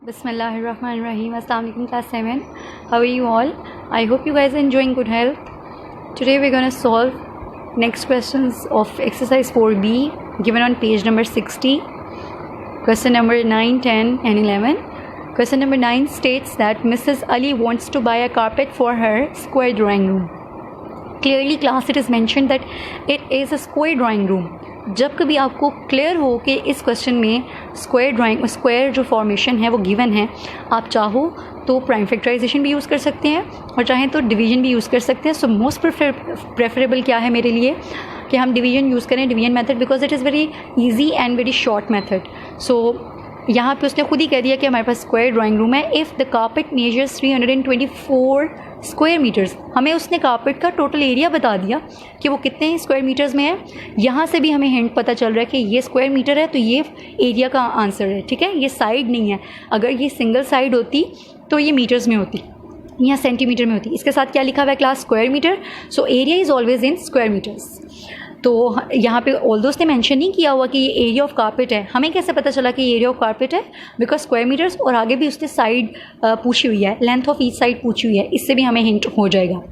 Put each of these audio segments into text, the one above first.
Bismillahirrahmanirrahim. Assalamu alaikum class 7. How are you all? I hope you guys are enjoying good health. Today we're going to solve next questions of exercise 4B given on page number 60. Question number 9, 10 and 11. Question number 9 states that Mrs. Ali wants to buy a carpet for her square drawing room. Clearly class it is mentioned that it is a square drawing room. जब कभी आपको clear हो कि इस question में square जो formation है वो गिवन है, आप चाहो तो प्राइम फैक्टराइजेशन भी यूज़ कर सकते हैं और चाहें तो डिवीजन भी यूज़ कर सकते हैं. सो मोस्ट प्रेफरेबल क्या है मेरे लिए कि हम डिवीजन यूज़ करें, division method, because it is very easy and very short method. So यहाँ पे उसने खुद ही कह दिया कि हमारे पास स्क्वायर ड्राइंग रूम है. If the carpet measures 324 square metres, हमें उसने कार्पेट का टोटल एरिया बता दिया कि वो कितने स्क्वायर मीटर्स में है. यहाँ से भी हमें हिंट पता चल रहा है कि ये स्क्वायर मीटर है तो ये एरिया का आंसर है. ठीक है, ये साइड नहीं है. अगर ये सिंगल साइड होती तो ये मीटर्स में होती या सेंटीमीटर में होती. इसके साथ क्या लिखा हुआ है class? Square meter. So area is always in square meters. तो यहाँ पे ऑल्दो उसने मेंशन नहीं किया हुआ कि ये एरिया ऑफ कारपेट है. हमें कैसे पता चला कि ये एरिया ऑफ कारपेट है? बिकॉज स्क्वायर मीटर्स और आगे भी उसने साइड पूछी हुई है, लेंथ ऑफ ईच साइड पूछी हुई है. इससे भी हमें हिंट हो जाएगा.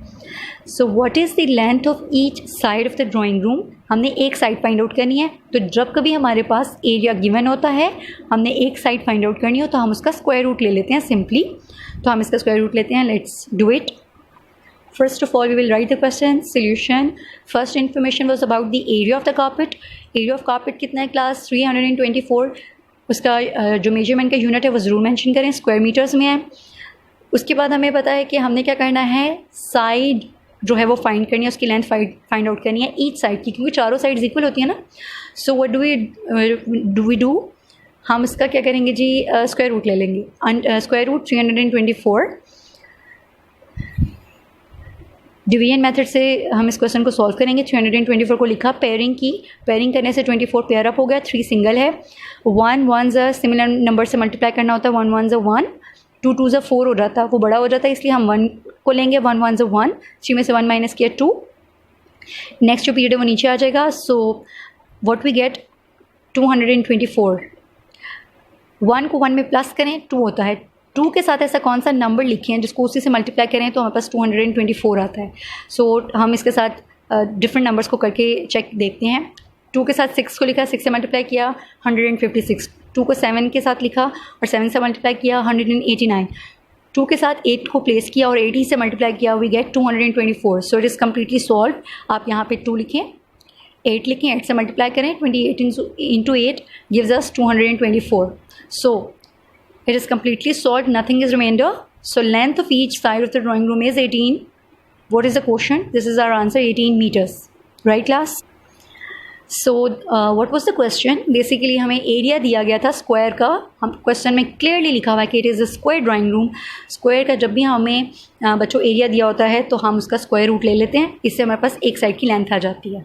सो what is the length of each side of the drawing room? हमने एक साइड फाइंड आउट करनी है. तो जब कभी हमारे पास एरिया गिवन होता है, हमने एक साइड फाइंड आउट करनी हो तो हम उसका स्क्वायर रूट ले लेते हैं सिंपली. तो हम इसका स्क्वायर रूट लेते हैं. Let's do it. First of all, we will write the question. Solution. First information was about the area of the carpet. Area of carpet कितना है क्लास? 324. उसका जो मेजरमेंट का यूनिट है वो ज़रूर मेंशन करें, स्क्वायर मीटर्स में है. उसके बाद हमें पता है कि हमने क्या करना है, साइड जो है वो फाइंड करनी है, उसकी लेंथ फाइंड आउट करनी है ईच साइड की, क्योंकि चारों साइड्स इक्वल होती है ना. So what do we do? हम इसका क्या करेंगे जी, स्क्वायर रूट ले लेंगे. Square root 324. डिवीजन मेथड से हम इस क्वेश्चन को सॉल्व करेंगे. 324 को लिखा, पेयरिंग की. पेयरिंग करने से 24 पेयर अप हो गया, 3 सिंगल है. 1 1 सिमिलर नंबर से मल्टीप्लाई करना होता है. 1 1 1, 2 2 4 हो जाता है, वो बड़ा हो जाता है, इसलिए हम 1 को लेंगे. 1 1 1, 3 में से 1 माइनस किया 2. नेक्स्ट जो पीरियड है वो नीचे आ जाएगा. So what we get 224. 1 को 1 में प्लस करें 2 होता है. 2 के साथ ऐसा कौन सा नंबर लिखे हैं जिसको उसी से मल्टीप्लाई करें तो हमारे पास 224 आता है. सो हम इसके साथ डिफरेंट नंबर्स को करके चेक देखते हैं. 2 के साथ 6 को लिखा, 6 से मल्टीप्लाई किया 156. 2 को 7 के साथ लिखा और 7 से मल्टीप्लाई किया 189. 2 के साथ 8 को प्लेस किया और 80 से मल्टीप्लाई किया, we get 224. So it is completely solve. आप यहाँ पे 2 लिखें, 8 लिखें, 8 से मल्टीप्लाई करें, 28 into 8 gives us 224. So it is completely solved, nothing is remainder. So length of each side of the drawing room is 18. What is the quotient? This is our answer, 18 meters. Right class? So what was the question? Basically हमें area दिया गया था square का. हम question में clearly लिखा हुआ है कि it is a square drawing room. Square का जब भी हमें बच्चों एरिया दिया होता है तो हम उसका स्क्वायर रूट ले लेते हैं. इससे हमारे पास एक साइड की लेंथ आ जाती है.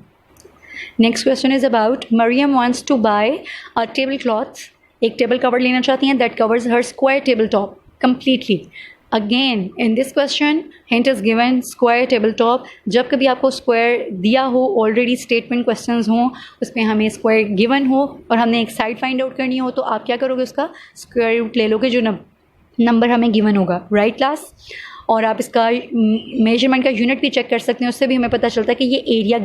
Next question is about Mariam wants to buy a table cloth. एक टेबल कवर लेना चाहती हैं that covers her square table top completely. Again in this question hint is given square table top. जब कभी आपको स्क्वायर दिया हो, ऑलरेडी स्टेटमेंट क्वेश्चंस हों, उसमें हमें स्क्वायर गिवन हो और हमने एक साइड फाइंड आउट करनी हो, तो आप क्या करोगे, उसका स्क्वायर रूट ले लोगे जो नंबर हमें गिवन होगा. Right class? और आप इसका मेजरमेंट का यूनिट भी चेक कर सकते हैं, उससे भी हमें पता चलता है कि ये एरिया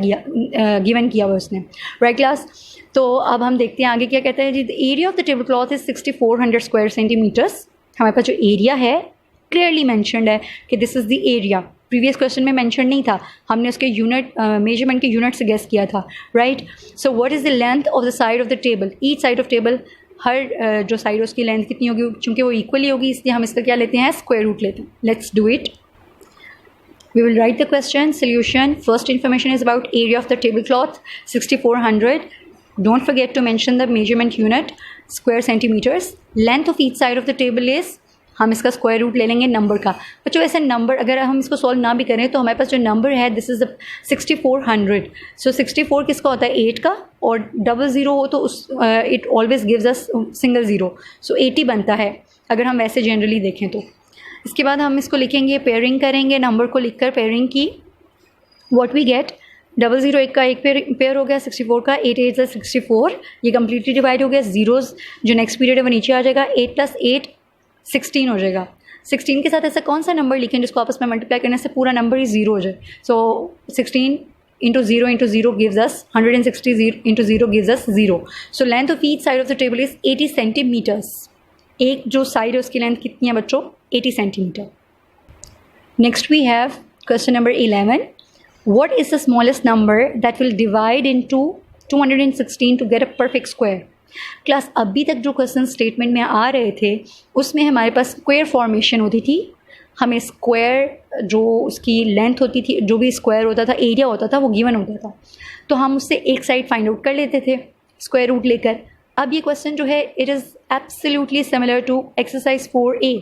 गिवन किया हुआ उसने. Right class? तो अब हम देखते हैं आगे क्या कहते हैं जी. The area of the table cloth is 6400 square centimetres. हमारे पास जो एरिया है क्लियरली मैंशनड है कि this is the area. Previous question में मैंशन नहीं था, हमने उसके यूनिट मेजरमेंट के यूनिट से गेस किया था. Right? So what is the length of the side of the table? Each side of table, हर जो साइड उसकी लेंथ कितनी होगी, चूँकि वो इक्वली होगी इसलिए हम इसका क्या लेते हैं, स्क्वायर रूट लेते हैं. Let's do it. We will write the question. Solution. First information is about area of the tablecloth, 6400. Don't forget to mention the measurement unit, square centimeters. Length of each side of the table is, हम इसका square root ले लेंगे number का. बच्चों वैसे number अगर हम इसको सॉल्व ना भी करें तो हमारे पास जो नंबर है दिस इज़ द 6400. सो 64 किसका होता है, 8 का, और 00 हो तो उस it always gives us single zero. So 80 बनता है अगर हम वैसे जनरली देखें तो. इसके बाद हम इसको लिखेंगे, पेयरिंग करेंगे नंबर को लिखकर पेयरिंग की. व्हाट वी गेट, 00 एक का एक पेयर हो गया, 64 का 8 8 64. ये कम्प्लीटली डिवाइड हो गया. जीरोज़ जो नेक्स्ट पीरियड है वो नीचे आ जाएगा. 8 + 8 16 हो जाएगा। 16 के साथ ऐसा कौन सा नंबर लिखें जिसको आपस में मल्टीप्लाई करने से पूरा नंबर ही 0 हो जाए। सो 16 into 0 gives us 160 into 0 gives us 0. So length of each side of the table is 80 centimeters. एक जो साइड है उसकी लेंथ कितनी है बच्चों? 80 centimeter. Next we have question number 11. What is the smallest number that will divide into 216 to get a perfect square? Class अभी तक जो क्वेश्चन स्टेटमेंट में आ रहे थे उसमें हमारे पास स्क्वायर फॉर्मेशन होती थी। हमें स्क्वायर जो उसकी लेंथ होती थी, जो भी स्क्वायर होता था, एरिया होता था, वो गिवन होता था, तो हम उससे एक साइड फाइंड आउट कर लेते थे स्क्वायर रूट लेकर। अब ये क्वेश्चन जो है it is absolutely similar to exercise 4A,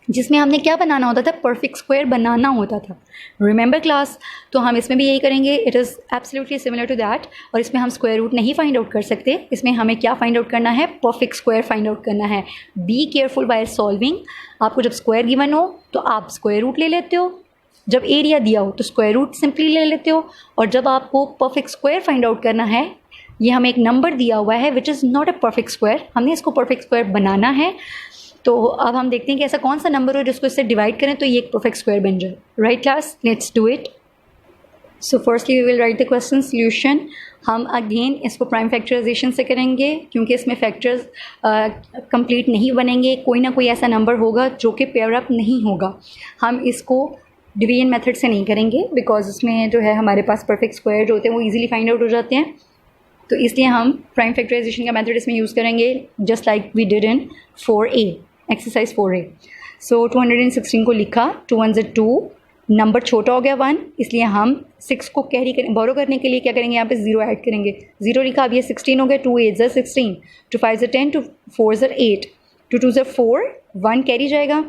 जिसमें हमने क्या बनाना होता था? परफेक्ट स्क्वायर बनाना होता था। Remember class? तो हम इसमें भी यही करेंगे। It is absolutely similar to that. और इसमें हम स्क्वायर रूट नहीं फाइंड आउट कर सकते, इसमें हमें क्या फाइंड आउट करना है? परफेक्ट स्क्वायर फाइंड आउट करना है। Be careful by solving. आपको जब स्क्वायर गिवन हो तो आप स्क्वायर रूट ले लेते हो, जब एरिया दिया हो तो स्क्वायर रूट सिंपली ले लेते हो, और जब आपको परफेक्ट स्क्वायर फाइंड आउट करना है, ये हमें एक नंबर दिया हुआ है which is not a perfect square, हमने इसको परफेक्ट स्क्वायर बनाना है। तो अब हम देखते हैं कि ऐसा कौन सा नंबर हो जिसको इससे डिवाइड करें तो ये एक परफेक्ट स्क्वायर बन जाए। Right class, let's do it. So firstly we will write the question solution. हम अगेन इसको प्राइम फैक्टराइजेशन से करेंगे क्योंकि इसमें फैक्टर्स कंप्लीट नहीं बनेंगे, कोई ना कोई ऐसा नंबर होगा जो कि पेयर अप नहीं होगा। हम इसको डिवीजन मेथड से नहीं करेंगे बिकॉज उसमें जो है हमारे पास परफेक्ट स्क्वायर जो होते हैं वो ईजिली फाइंड आउट हो जाते हैं, तो इसलिए हम प्राइम फैक्टराइजेशन का मेथड इसमें यूज़ करेंगे just like we did in 4A, exercise 4A। So 216 को लिखा, 2 1 ज़ 2, नंबर छोटा हो गया 1, इसलिए हम 6 को कैरी करें, बोरो करने के लिए क्या करेंगे? यहाँ पे 0 ऐड करेंगे। 0 लिखा, अब ये 16 हो गया। 2 8 ज़ 16, 2 5 ज़ 10, 2 4 ज़ 8, 2 2 ज़ 4, 1 कैरी जाएगा,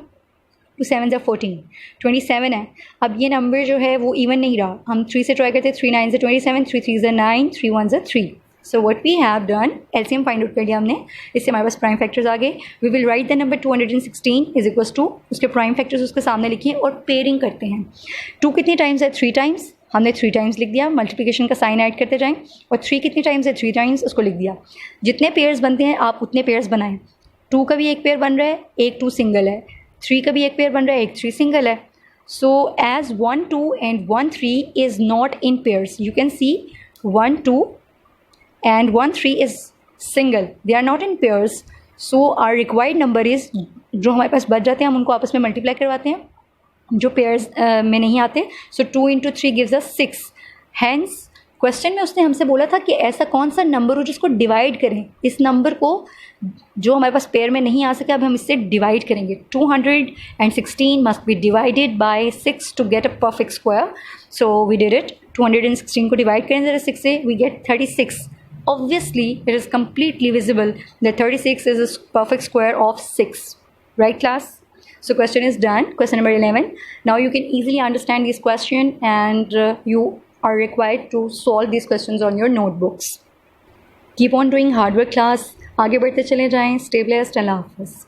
2 7 ज़ 14, 27 है। अब ये नंबर जो है वो इवन नहीं रहा, हम 3 से ट्राई करते, 3 9 ज़ 27, 3 3 ज़ 9, 3 1 ज़ 3। So what we have done, LCM find out कर लिया हमने, इससे हमारे पास प्राइम फैक्टर्स आ गए। We will write the number 216 is equals to, उसके प्राइम फैक्टर्स उसके सामने लिखिए और पेयरिंग करते हैं। 2 कितने टाइम्स है? 3 टाइम्स, हमने 3 टाइम्स लिख दिया, मल्टीप्लिकेशन का साइन ऐड करते जाएं। और 3 कितने टाइम्स है? 3 टाइम्स, उसको लिख दिया। जितने पेयर्स बनते हैं आप उतने पेयर्स बनाएं। 2 का भी एक पेयर बन रहा है, एक 2 सिंगल है। 3 का भी एक पेयर बन रहा है, एक 3 सिंगल है। So as 1 2 and 1 3 is not in pairs, you can see 1 2 and 1 3 is single, they are not in pairs, so our required number is, जो हमारे पास बच जाते हैं हम उनको आपस में मल्टीप्लाई करवाते हैं जो पेयर्स में नहीं आते। So 2 into 3 gives us 6। Hence question में उसने हमसे बोला था कि ऐसा कौन सा नंबर हो जिसको डिवाइड करें। इस नंबर को जो हमारे पास पेयर में नहीं आ सके अब हम इससे डिवाइड करेंगे। 216 must be divided by 6 to get a perfect square, so we did it। 216 को डिवाइड करें जरा 6 से, we get 36। Obviously, it is completely visible that 36 is a perfect square of 6. Right, class? So, question is done. Question number 11. Now, you can easily understand this question and you are required to solve these questions on your notebooks. Keep on doing hard work, class. आगे बढ़ते चले जाएं. Stay blessed. Allah Hafiz.